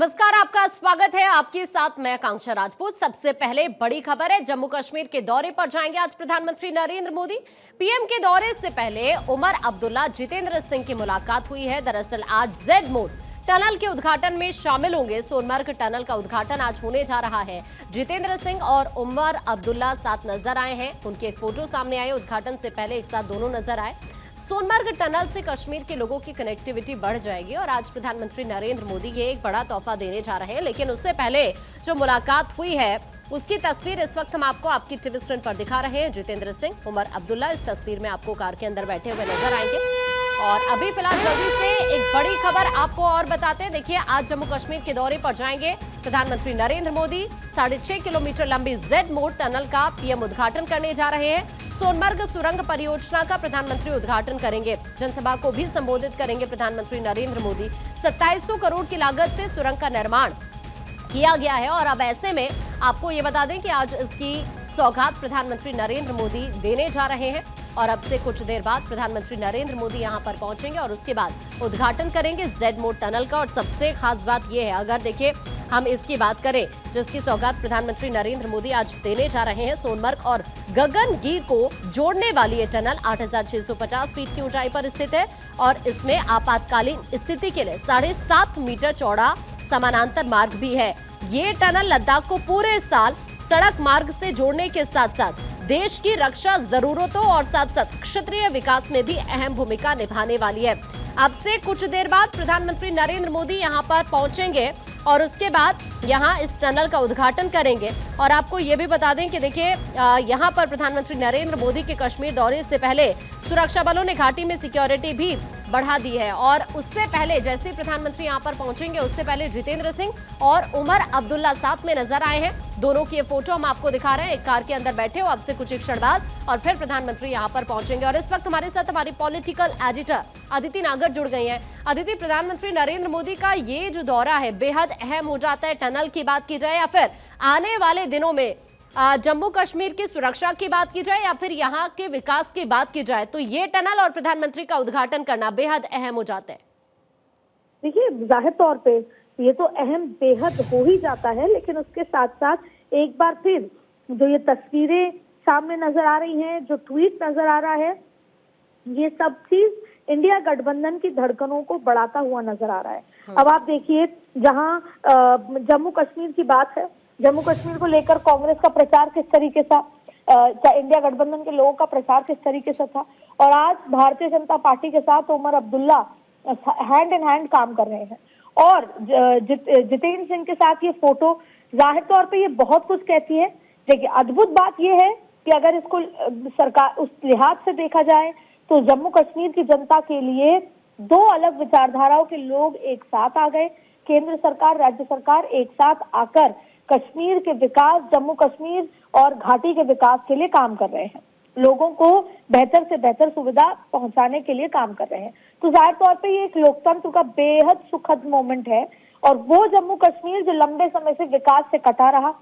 नमस्कार, आपका स्वागत है। आपके साथ मैं आकांक्षा राजपूत। सबसे पहले बड़ी खबर है, जम्मू कश्मीर के दौरे पर जाएंगे आज प्रधानमंत्री नरेंद्र मोदी। पीएम के दौरे से पहले उमर अब्दुल्ला जितेंद्र सिंह की मुलाकात हुई है। दरअसल आज जेड मोड टनल के उद्घाटन में शामिल होंगे। सोनमर्ग टनल का उद्घाटन आज होने जा रहा है। जितेंद्र सिंह और उमर अब्दुल्ला साथ नजर आए हैं। उनकी एक फोटो सामने आई। उद्घाटन से पहले एक साथ दोनों नजर आए। सोनमर्ग टनल से कश्मीर के लोगों की कनेक्टिविटी बढ़ जाएगी और आज प्रधानमंत्री नरेंद्र मोदी ये एक बड़ा तोहफा देने जा रहे हैं। लेकिन उससे पहले जो मुलाकात हुई है उसकी तस्वीर इस वक्त हम आपको आपकी टीवी स्क्रीन पर दिखा रहे हैं। जितेंद्र सिंह, उमर अब्दुल्ला इस तस्वीर में आपको कार के अंदर बैठे हुए नजर आएंगे। और अभी फिलहाल जल्दी से एक बड़ी खबर आपको और बताते हैं। देखिए, आज जम्मू कश्मीर के दौरे पर जाएंगे प्रधानमंत्री नरेंद्र मोदी। 6.5 किलोमीटर लंबी जेड मोड टनल का पीएम उद्घाटन करने जा रहे हैं। सोनमर्ग सुरंग परियोजना का प्रधानमंत्री उद्घाटन करेंगे। जनसभा को भी संबोधित करेंगे प्रधानमंत्री नरेंद्र मोदी। 2700 करोड़ की लागत से सुरंग का निर्माण किया गया है और अब ऐसे में आपको ये बता दें कि आज इसकी सौगात प्रधानमंत्री नरेंद्र मोदी देने जा रहे हैं। और अब से कुछ देर बाद प्रधानमंत्री नरेंद्र मोदी यहां पर पहुंचेंगे और उसके बाद उद्घाटन करेंगे जेड मोड टनल का। और सबसे खास बात यह है, अगर देखिए हम इसकी बात करें, जिसकी सौगात प्रधानमंत्री नरेंद्र मोदी आज देने जा रहे हैं, सोनमर्ग और गगनगीर को जोड़ने वाली ये टनल 8,650 फीट की ऊंचाई पर स्थित है और इसमें आपातकालीन स्थिति के लिए 7.5 मीटर चौड़ा समानांतर मार्ग भी है। ये टनल लद्दाख को पूरे साल सड़क मार्ग से जोड़ने के साथ साथ देश की रक्षा जरूरतों और साथ साथ क्षेत्रीय विकास में भी अहम भूमिका निभाने वाली है। अब से कुछ देर बाद प्रधानमंत्री नरेंद्र मोदी यहां पर पहुंचेंगे और उसके बाद यहां इस टनल का उद्घाटन करेंगे। और आपको ये भी बता दें कि देखिए, यहां पर प्रधानमंत्री नरेंद्र मोदी के कश्मीर दौरे से पहले सुरक्षा बलों ने घाटी में सिक्योरिटी भी बढ़ा दी है। और उससे पहले जैसे ही प्रधानमंत्री यहां पर पहुंचेंगे, उससे पहले जितेंद्र सिंह और उमर अब्दुल्ला साथ में नजर आए हैं। दोनों की ये फोटो हम आपको दिखा रहे हैं, एक कार के अंदर बैठे हो। अब से कुछ क्षण बाद और फिर प्रधानमंत्री यहां पर पहुंचेंगे। और इस वक्त हमारे साथ हमारी पॉलिटिकल एडिटर अदिति नागर जुड़ गई हैं। अदिति, प्रधानमंत्री नरेंद्र मोदी का ये जो दौरा है बेहद अहम हो जाता है। टनल की बात की जाए या फिर आने वाले दिनों में जम्मू कश्मीर की सुरक्षा की बात की जाए या फिर यहाँ के विकास की बात की जाए, तो ये टनल और प्रधानमंत्री का उद्घाटन करना बेहद अहम हो जाता है। देखिए, जाहिर तौर पे ये तो अहम बेहद हो ही जाता है, लेकिन उसके साथ साथ एक बार फिर जो ये तस्वीरें सामने नजर आ रही हैं, जो ट्वीट नजर आ रहा है, ये सब चीज इंडिया गठबंधन की धड़कनों को बढ़ाता हुआ नजर आ रहा है। अब आप देखिए, जहां जम्मू कश्मीर की बात है, जम्मू कश्मीर को लेकर कांग्रेस का प्रचार किस तरीके से, इंडिया गठबंधन के लोगों का प्रचार किस तरीके से था, और आज भारतीय जनता पार्टी के साथ Omar Abdullah hand in hand काम कर रहे हैं। और जितेंद्र सिंह के साथ ये फोटो जाहिर तौर पे ये बहुत कुछ कहती है। देखिए, अद्भुत बात ये है कि अगर इसको सरकार उस लिहाज से देखा जाए तो जम्मू कश्मीर की जनता के लिए दो अलग विचारधाराओं के लोग एक साथ आ गए। केंद्र सरकार, राज्य सरकार एक साथ आकर कश्मीर के विकास, जम्मू कश्मीर और घाटी के विकास के लिए काम कर रहे हैं। लोगों को बेहतर से बेहतर सुविधा पहुंचाने के लिए काम कर रहे हैं। तो जाहिर तौर पे ये एक लोकतंत्र का बेहद सुखद मोमेंट है। और वो जम्मू कश्मीर जो लंबे समय से विकास से कटा रहा,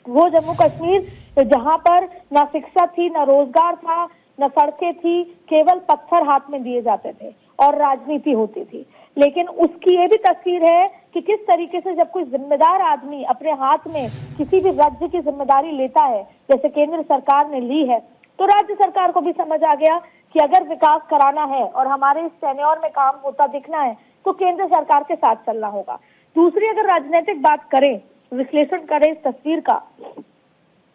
वो जम्मू कश्मीर जहां पर न शिक्षा थी, न रोजगार था, न सड़कें थी, केवल पत्थर हाथ में दिए जाते थे और राजनीति होती थी। लेकिन उसकी ये भी तस्वीर है कि किस तरीके से जब कोई जिम्मेदार आदमी अपने हाथ में किसी भी राज्य की जिम्मेदारी लेता है, जैसे केंद्र सरकार ने ली है, तो राज्य सरकार को भी समझ आ गया कि अगर विकास कराना है और हमारे इस टेन्योर में काम होता दिखना है तो केंद्र सरकार के साथ चलना होगा। दूसरी अगर राजनीतिक बात करें, विश्लेषण करें इस तस्वीर का,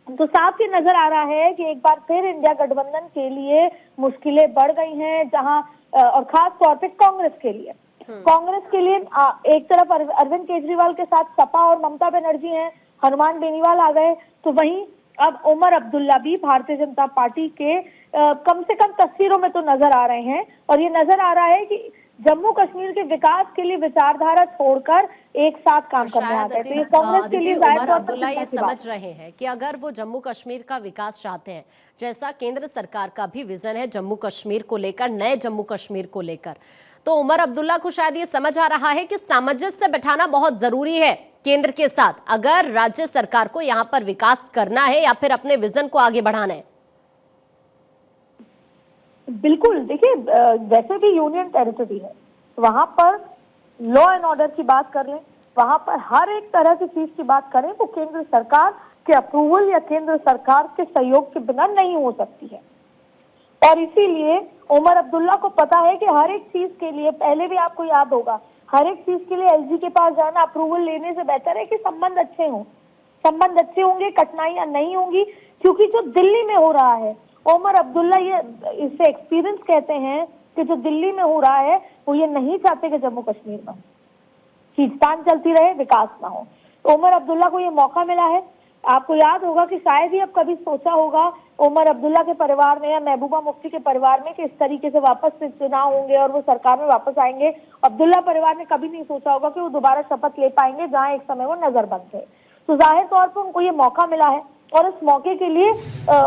तो साफ ही नजर आ रहा है कि एक बार फिर इंडिया गठबंधन के लिए मुश्किलें बढ़ गई हैं। जहां और खास तौर पे कांग्रेस के लिए एक तरफ अरविंद केजरीवाल के साथ सपा और ममता बनर्जी हैं, हनुमान बेनीवाल आ गए, तो वहीं अब उमर अब्दुल्ला भी भारतीय जनता पार्टी के कम से कम तस्वीरों में तो नजर आ रहे हैं। और ये नजर आ रहा है कि जम्मू कश्मीर के विकास के लिए विचारधारा छोड़कर एक साथ काम करने आ गए। तो ये कांग्रेस के लिए उमर अब्दुल्ला ये समझ रहे हैं कि अगर वो जम्मू कश्मीर का विकास चाहते हैं, जैसा केंद्र सरकार का भी विजन है जम्मू कश्मीर को लेकर, नए जम्मू कश्मीर को लेकर, तो उमर अब्दुल्ला को शायद ये समझ आ रहा है कि सामंजस्य बिठाना बहुत जरूरी है केंद्र के साथ, अगर राज्य सरकार को यहाँ पर विकास करना है या फिर अपने विजन को आगे बढ़ाना है। बिल्कुल, देखिए, वैसे भी यूनियन टेरिटरी है, वहां पर लॉ एंड ऑर्डर की बात कर लें, वहां पर हर एक तरह की चीज की बात करें वो केंद्र सरकार के अप्रूवल या केंद्र सरकार के सहयोग के बिना नहीं हो सकती है। और इसीलिए उमर अब्दुल्ला को पता है कि हर एक चीज के लिए, पहले भी आपको याद होगा, हर एक चीज के लिए एलजी के पास जाना, अप्रूवल लेने से बेहतर है कि संबंध अच्छे हों। संबंध अच्छे होंगे, कठिनाइयां नहीं होंगी, क्योंकि जो दिल्ली में हो रहा है, उमर अब्दुल्ला ये इससे एक्सपीरियंस कहते हैं कि जो दिल्ली में हो रहा है वो ये नहीं चाहते कि जम्मू कश्मीर में खींचतान चलती रहे, विकास ना हो। तो उमर अब्दुल्ला को ये मौका मिला है। आपको याद होगा कि शायद ही अब कभी सोचा होगा उमर अब्दुल्ला के परिवार ने या महबूबा मुफ्ती के परिवार में कि इस तरीके से वापस से चुनाव होंगे और वो सरकार में वापस आएंगे। अब्दुल्ला परिवार ने कभी नहीं सोचा होगा कि वो दोबारा शपथ ले पाएंगे जहां एक समय वो नजरबंद थे। तो जाहिर तौर पर उनको ये मौका मिला है और इस मौके के लिए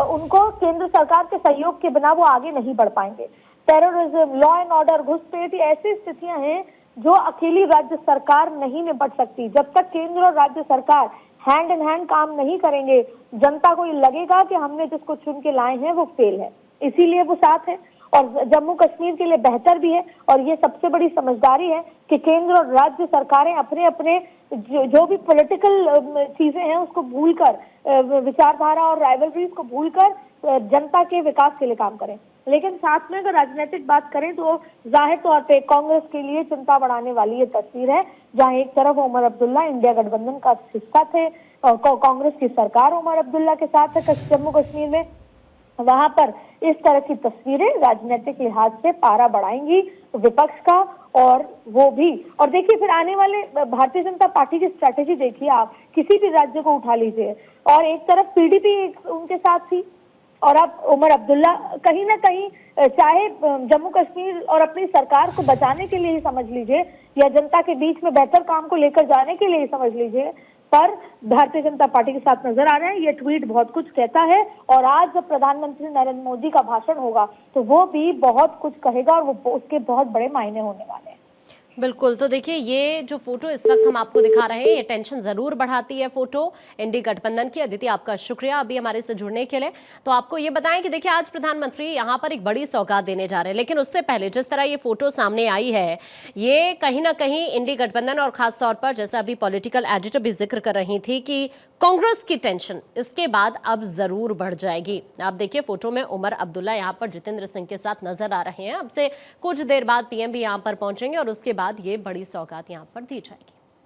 उनको केंद्र सरकार के सहयोग के बिना वो आगे नहीं बढ़ पाएंगे। टेररिज्म, लॉ एंड ऑर्डर, घुसपैठ, ऐसी स्थितियां हैं जो अकेली राज्य सरकार नहीं निपट सकती। जब तक केंद्र और राज्य सरकार हैंड इन हैंड काम नहीं करेंगे, जनता को ये लगेगा कि हमने जिसको चुन के लाए हैं वो फेल है। इसीलिए वो साथ है और जम्मू कश्मीर के लिए बेहतर भी है। और ये सबसे बड़ी समझदारी है कि केंद्र और राज्य सरकारें अपने अपने जो भी पॉलिटिकल चीजें हैं उसको भूलकर, विचारधारा और राइवलरीज को भूलकर जनता के विकास के लिए काम करें। लेकिन साथ में अगर राजनीतिक बात करें तो जाहिर तौर पे कांग्रेस के लिए चिंता बढ़ाने वाली ये तस्वीर है, जहां एक तरफ उमर अब्दुल्ला इंडिया गठबंधन का हिस्सा थे और कांग्रेस की सरकार उमर अब्दुल्ला के साथ है जम्मू कश्मीर में। वहां पर इस तरह की तस्वीरें राजनीतिक लिहाज से पारा बढ़ाएंगी विपक्ष का। और वो भी, और देखिए फिर आने वाले भारतीय जनता पार्टी की स्ट्रैटेजी देखिए आप, किसी भी राज्य को उठा लीजिए, और एक तरफ पीडीपी उनके साथ थी और अब उमर अब्दुल्ला कहीं ना कहीं, चाहे जम्मू कश्मीर और अपनी सरकार को बचाने के लिए ही समझ लीजिए या जनता के बीच में बेहतर काम को लेकर जाने के लिए ही समझ लीजिए, पर भारतीय जनता पार्टी के साथ नजर आ रहे हैं। ये ट्वीट बहुत कुछ कहता है और आज जब प्रधानमंत्री नरेंद्र मोदी का भाषण होगा तो वो भी बहुत कुछ कहेगा और वो उसके बहुत बड़े मायने होने वाले हैं। बिल्कुल, तो देखिए ये जो फोटो इस वक्त हम आपको दिखा रहे हैं ये टेंशन जरूर बढ़ाती है फोटो इंडी गठबंधन की। अदिति आपका शुक्रिया अभी हमारे से जुड़ने के लिए। तो आपको ये बताएं कि देखिए आज प्रधानमंत्री यहाँ पर एक बड़ी सौगात देने जा रहे हैं, लेकिन उससे पहले जिस तरह ये फोटो सामने आई है ये कहीं ना कहीं इंडी गठबंधन और खासतौर पर जैसा अभी पॉलिटिकल एडिटर भी जिक्र कर रही थी कि कांग्रेस की टेंशन इसके बाद अब जरूर बढ़ जाएगी। आप देखिए फोटो में उमर अब्दुल्ला यहाँ पर जितेंद्र सिंह के साथ नजर आ रहे हैं। अब से कुछ देर बाद पीएम भी यहाँ पर पहुंचेंगे और उसके बाद ये बड़ी सौगात यहाँ पर दी जाएगी।